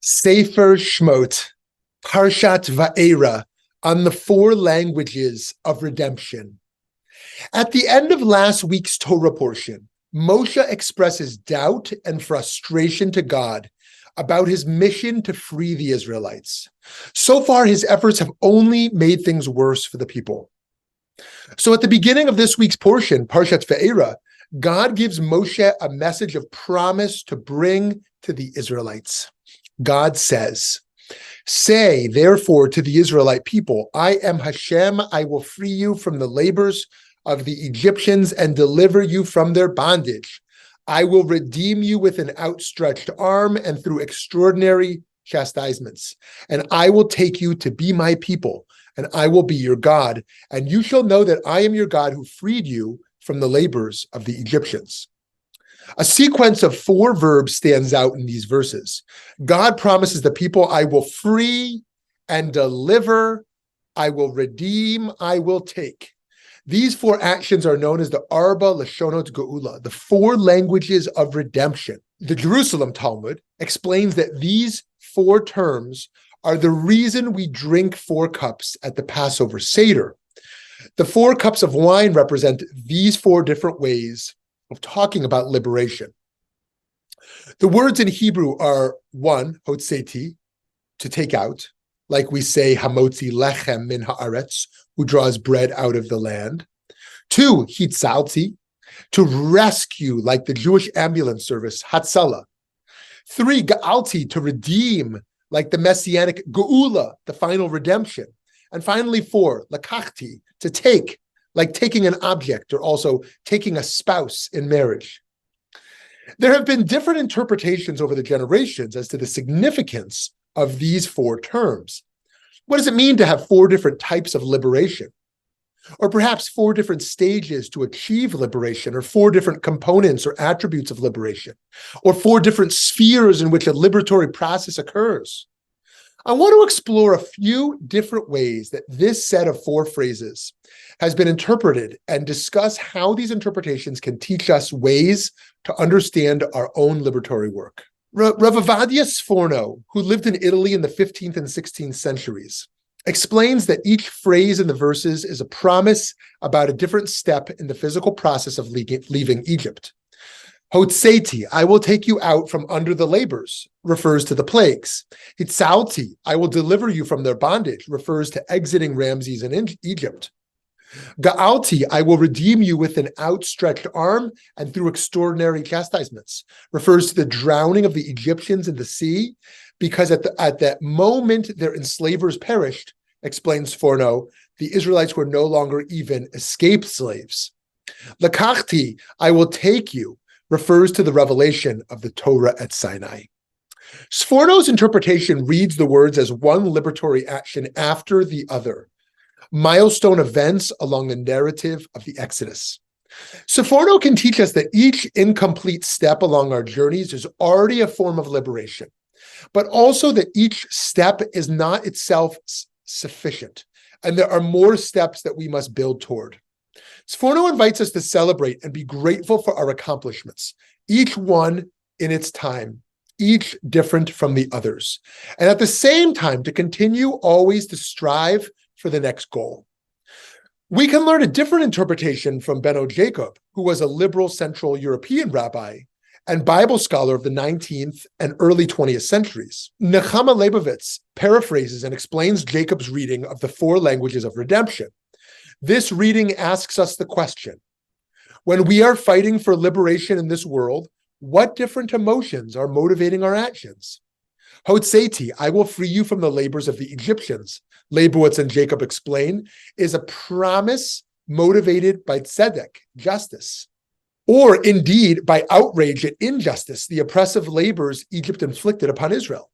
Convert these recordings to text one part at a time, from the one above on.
Sefer Shmot, Parshat Vayera, on the four languages of redemption. At the end of last week's Torah portion, Moshe expresses doubt and frustration to God about his mission to free the Israelites. So far, his efforts have only made things worse for the people. So at the beginning of this week's portion, Parshat Vayera, God gives Moshe a message of promise to bring to the Israelites. God says, "Say, therefore, to the Israelite people, I am Hashem, I will free you from the labors of the Egyptians and deliver you from their bondage. I will redeem you with an outstretched arm and through extraordinary chastisements. And I will take you to be my people, and I will be your God. And you shall know that I am your God who freed you from the labors of the Egyptians." A sequence of four verbs stands out in these verses. God promises the people, I will free and deliver, I will redeem, I will take. These four actions are known as the Arba Lashonot Geula, the four languages of redemption. The Jerusalem Talmud explains that these four terms are the reason we drink 4 cups at the Passover Seder. The 4 cups of wine represent these 4 different ways of talking about liberation. The words in Hebrew are 1, hotseti, to take out, like we say, hamotzi lechem min haaretz, who draws bread out of the land. 2, hitzalti, to rescue, like the Jewish ambulance service, hatzalah. 3, ga'alti, to redeem, like the messianic geula, the final redemption. And finally 4, lakachti, to take, like taking an object or also taking a spouse in marriage. There have been different interpretations over the generations as to the significance of these 4 terms. What does it mean to have 4 different types of liberation? Or perhaps 4 different stages to achieve liberation, or 4 different components or attributes of liberation, or 4 different spheres in which a liberatory process occurs? I want to explore a few different ways that this set of 4 phrases has been interpreted and discuss how these interpretations can teach us ways to understand our own liberatory work. Rav Ovadia Sforno, who lived in Italy in the 15th and 16th centuries, explains that each phrase in the verses is a promise about a different step in the physical process of leaving Egypt. Hotseti, I will take you out from under the labors, refers to the plagues. Hitzalti, I will deliver you from their bondage, refers to exiting Ramses in Egypt. Ga'alti, I will redeem you with an outstretched arm and through extraordinary chastisements, refers to the drowning of the Egyptians in the sea, because at that moment their enslavers perished, explains Forno, the Israelites were no longer even escaped slaves. Lakachti, I will take you, refers to the revelation of the Torah at Sinai. Sforno's interpretation reads the words as one liberatory action after the other, milestone events along the narrative of the Exodus. Sforno can teach us that each incomplete step along our journeys is already a form of liberation, but also that each step is not itself sufficient, and there are more steps that we must build toward. Sforno invites us to celebrate and be grateful for our accomplishments, each one in its time, each different from the others, and at the same time to continue always to strive for the next goal. We can learn a different interpretation from Beno Jacob, who was a liberal Central European rabbi and Bible scholar of the 19th and early 20th centuries. Nechama Leibovitz paraphrases and explains Jacob's reading of the 4 languages of redemption. This reading asks us the question, when we are fighting for liberation in this world, what different emotions are motivating our actions? Hotseti, I will free you from the labors of the Egyptians, Leibowitz and Jacob explain, is a promise motivated by tzedek, justice, or indeed by outrage at injustice, the oppressive labors Egypt inflicted upon Israel.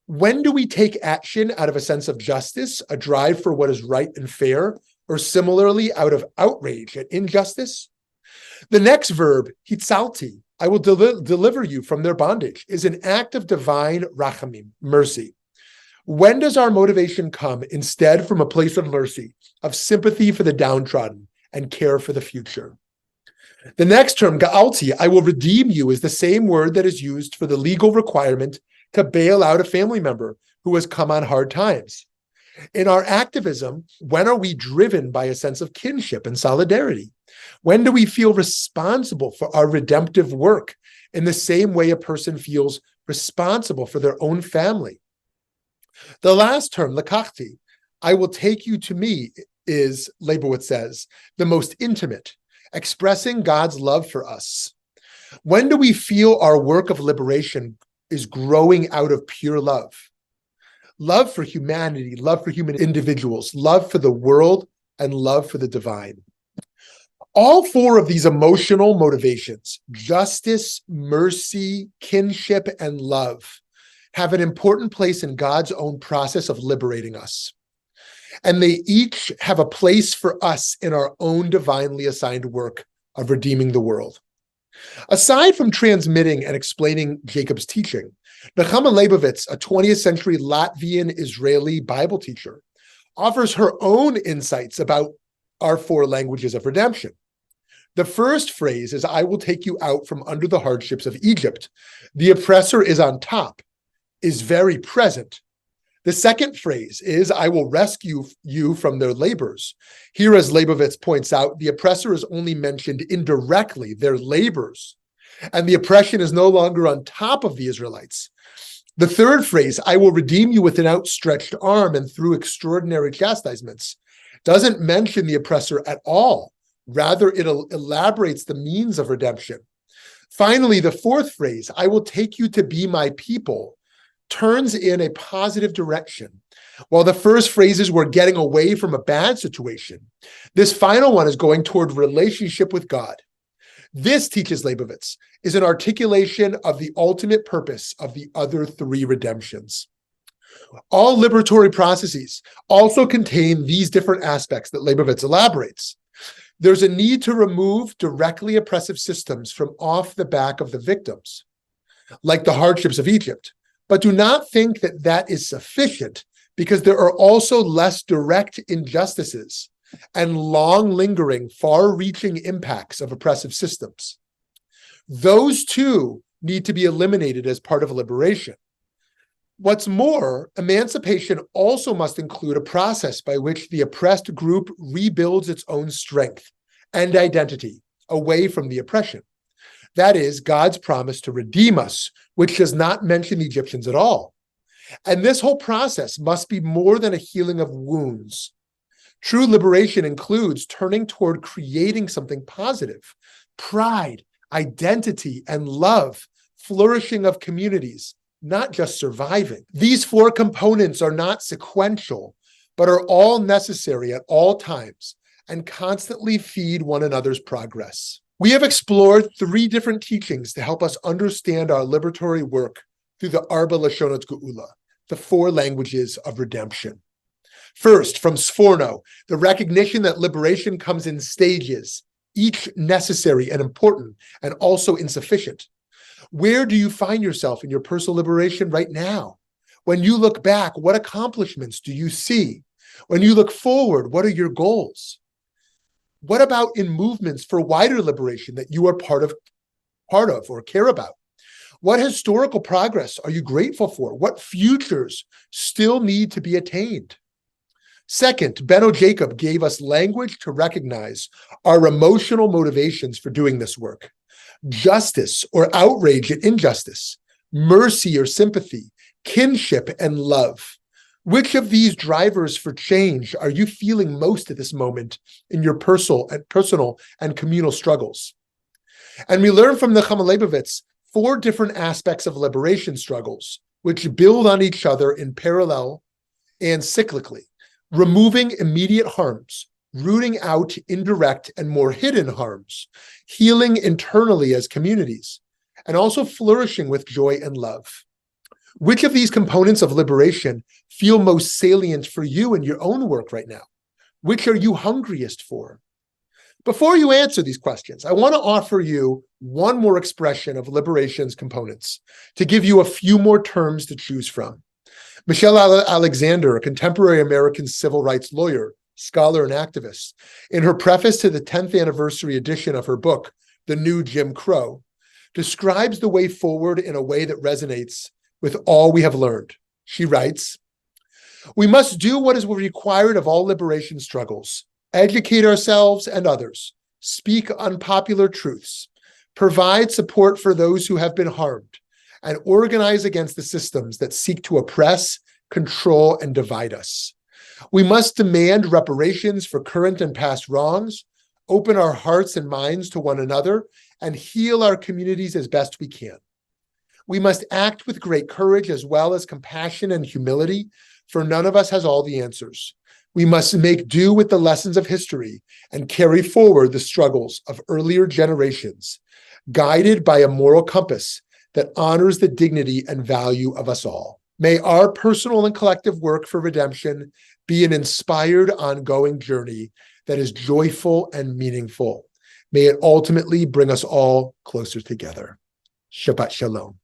When do we take action out of a sense of justice, a drive for what is right and fair, or similarly out of outrage at injustice? The next verb, hitzalti, I will deliver you from their bondage, is an act of divine rachamim, mercy. When does our motivation come instead from a place of mercy, of sympathy for the downtrodden and care for the future? The next term, ga'alti, I will redeem you, is the same word that is used for the legal requirement to bail out a family member who has come on hard times. In our activism, when are we driven by a sense of kinship and solidarity? When do we feel responsible for our redemptive work in the same way a person feels responsible for their own family? The last term, lekachti, I will take you to me, is, Leibowitz says, the most intimate, expressing God's love for us. When do we feel our work of liberation is growing out of pure love? Love for humanity, love for human individuals, love for the world, and love for the divine. All four of these emotional motivations, justice, mercy, kinship, and love, have an important place in God's own process of liberating us. And they each have a place for us in our own divinely assigned work of redeeming the world. Aside from transmitting and explaining Jacob's teaching, Nechama Leibovitz, a 20th century Latvian Israeli Bible teacher, offers her own insights about our four languages of redemption. The first phrase is, I will take you out from under the hardships of Egypt. The oppressor is on top, is very present. The second phrase is, I will rescue you from their labors. Here, as Leibovitz points out, the oppressor is only mentioned indirectly, their labors, and the oppression is no longer on top of the Israelites. The third phrase, I will redeem you with an outstretched arm and through extraordinary chastisements, doesn't mention the oppressor at all. Rather, it elaborates the means of redemption. Finally, the fourth phrase, I will take you to be my people, turns in a positive direction. While the first phrases were getting away from a bad situation, this final one is going toward relationship with God. This, teaches Leibovitz, is an articulation of the ultimate purpose of the other three redemptions. All liberatory processes also contain these different aspects that Leibovitz elaborates. There's a need to remove directly oppressive systems from off the back of the victims, like the hardships of Egypt. But do not think that that is sufficient, because there are also less direct injustices and long-lingering, far-reaching impacts of oppressive systems. Those too need to be eliminated as part of liberation. What's more, emancipation also must include a process by which the oppressed group rebuilds its own strength and identity away from the oppression. That is God's promise to redeem us, which does not mention the Egyptians at all. And this whole process must be more than a healing of wounds. True liberation includes turning toward creating something positive, pride, identity, and love, flourishing of communities, not just surviving. These four components are not sequential, but are all necessary at all times and constantly feed one another's progress. We have explored three different teachings to help us understand our liberatory work through the Arba Lashonot Geula, the four languages of redemption. First, from Sforno, the recognition that liberation comes in stages, each necessary and important, and also insufficient. Where do you find yourself in your personal liberation right now? When you look back, what accomplishments do you see? When you look forward, what are your goals? What about in movements for wider liberation that you are part of or care about? What historical progress are you grateful for? What futures still need to be attained? Second, Benno Jacob gave us language to recognize our emotional motivations for doing this work. Justice or outrage at injustice, mercy or sympathy, kinship and love. Which of these drivers for change are you feeling most at this moment in your personal and communal struggles? And we learn from Nechama Leibovitz four different aspects of liberation struggles, which build on each other in parallel and cyclically, removing immediate harms, rooting out indirect and more hidden harms, healing internally as communities, and also flourishing with joy and love. Which of these components of liberation feel most salient for you in your own work right now? Which are you hungriest for? Before you answer these questions, I want to offer you one more expression of liberation's components to give you a few more terms to choose from. Michelle Alexander, a contemporary American civil rights lawyer, scholar, and activist, in her preface to the 10th anniversary edition of her book, The New Jim Crow, describes the way forward in a way that resonates with all we have learned. She writes, "We must do what is required of all liberation struggles, educate ourselves and others, speak unpopular truths, provide support for those who have been harmed, and organize against the systems that seek to oppress, control, and divide us. We must demand reparations for current and past wrongs, open our hearts and minds to one another, and heal our communities as best we can. We must act with great courage as well as compassion and humility, for none of us has all the answers. We must make do with the lessons of history and carry forward the struggles of earlier generations, guided by a moral compass that honors the dignity and value of us all. May our personal and collective work for redemption be an inspired, ongoing journey that is joyful and meaningful. May it ultimately bring us all closer together." Shabbat Shalom.